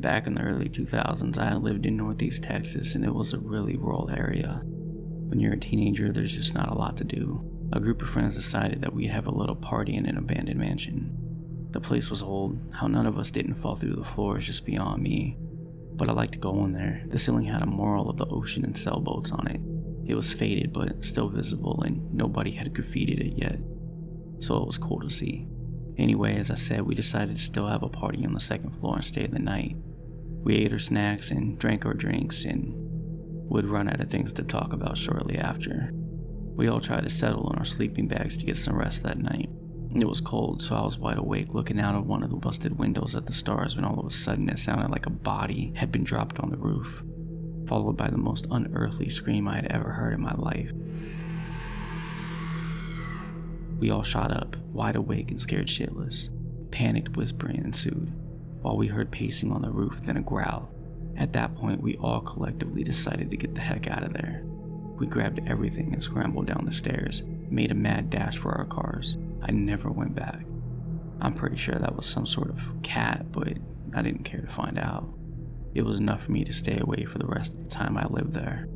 Back in the early 2000s, I had lived in Northeast Texas, and it was a really rural area. When you're a teenager, there's just not a lot to do. A group of friends decided that we'd have a little party in an abandoned mansion. The place was old. How none of us didn't fall through the floor is just beyond me. But I liked to go in there. The ceiling had a mural of the ocean and sailboats on it. It was faded but still visible, and nobody had graffitied it yet. So it was cool to see. Anyway, as I said, we decided to still have a party on the second floor and stay the night. We ate our snacks and drank our drinks and would run out of things to talk about shortly after. We all tried to settle in our sleeping bags to get some rest that night. It was cold, so I was wide awake looking out of one of the busted windows at the stars when all of a sudden it sounded like a body had been dropped on the roof, followed by the most unearthly scream I had ever heard in my life. We all shot up, wide awake and scared shitless. Panicked whispering ensued, while we heard pacing on the roof, then a growl. At that point, we all collectively decided to get the heck out of there. We grabbed everything and scrambled down the stairs, made a mad dash for our cars. I never went back. I'm pretty sure that was some sort of cat, but I didn't care to find out. It was enough for me to stay away for the rest of the time I lived there.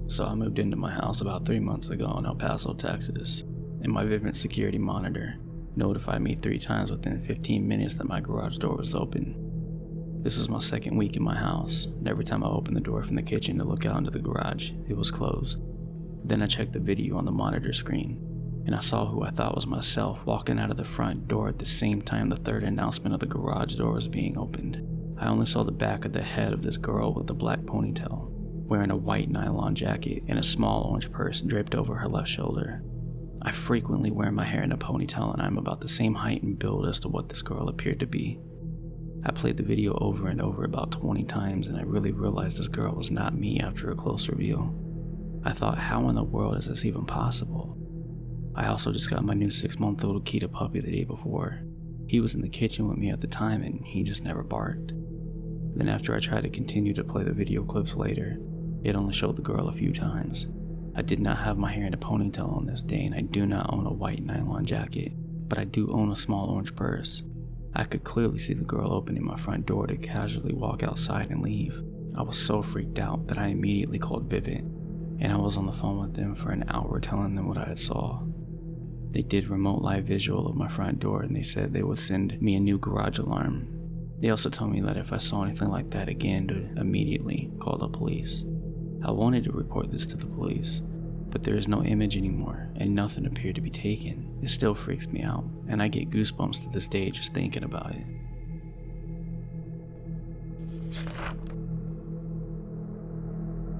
So I moved into my house about 3 months ago in El Paso, Texas, and my Vivint security monitor notified me 3 times within 15 minutes that my garage door was open. This was my second week in my house, and every time I opened the door from the kitchen to look out into the garage, it was closed. Then I checked the video on the monitor screen, and I saw who I thought was myself walking out of the front door at the same time the third announcement of the garage door was being opened. I only saw the back of the head of this girl with a black ponytail, wearing a white nylon jacket and a small orange purse draped over her left shoulder. I frequently wear my hair in a ponytail, and I'm about the same height and build as to what this girl appeared to be. I played the video over and over about 20 times, and I really realized this girl was not me after a close reveal. I thought, how in the world is this even possible? I also just got my new 6-month-old Akita puppy the day before. He was in the kitchen with me at the time, and he just never barked. Then after I tried to continue to play the video clips later, it only showed the girl a few times. I did not have my hair in a ponytail on this day, and I do not own a white nylon jacket, but I do own a small orange purse. I could clearly see the girl opening my front door to casually walk outside and leave. I was so freaked out that I immediately called Vivint, and I was on the phone with them for an hour telling them what I had saw. They did remote live visual of my front door, and they said they would send me a new garage alarm. They also told me that if I saw anything like that again, to immediately call the police. I wanted to report this to the police, but there is no image anymore, and nothing appeared to be taken. It still freaks me out, and I get goosebumps to this day just thinking about it.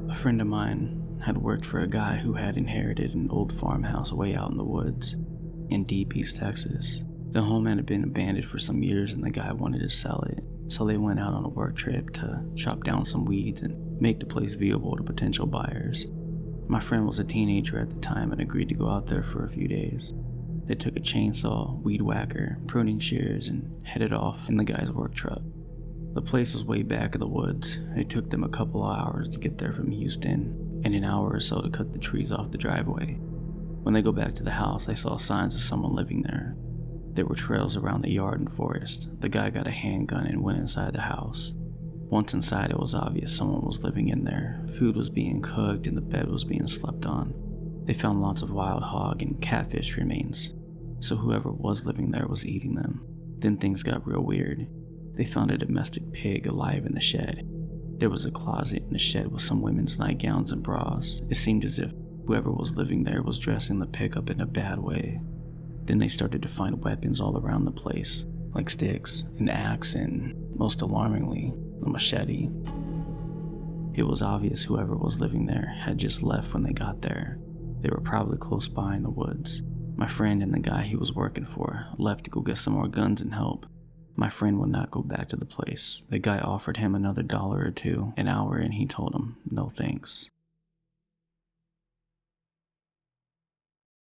A friend of mine had worked for a guy who had inherited an old farmhouse way out in the woods in deep East Texas. The home had been abandoned for some years, and the guy wanted to sell it, so they went out on a work trip to chop down some weeds and make the place viewable to potential buyers. My friend was a teenager at the time and agreed to go out there for a few days. They took a chainsaw, weed whacker, pruning shears, and headed off in the guy's work truck. The place was way back in the woods. It took them a couple of hours to get there from Houston, and an hour or so to cut the trees off the driveway. When they go back to the house, they saw signs of someone living there. There were trails around the yard and forest. The guy got a handgun and went inside the house. Once inside, it was obvious someone was living in there. Food was being cooked and the bed was being slept on. They found lots of wild hog and catfish remains, so whoever was living there was eating them. Then things got real weird. They found a domestic pig alive in the shed. There was a closet in the shed with some women's nightgowns and bras. It seemed as if whoever was living there was dressing the pig up in a bad way. Then they started to find weapons all around the place, like sticks, an axe, and, most alarmingly, a machete. It was obvious whoever was living there had just left when they got there. They were probably close by in the woods. My friend and the guy he was working for left to go get some more guns and help. My friend would not go back to the place. The guy offered him another $1 or $2 an hour, and he told him, no thanks.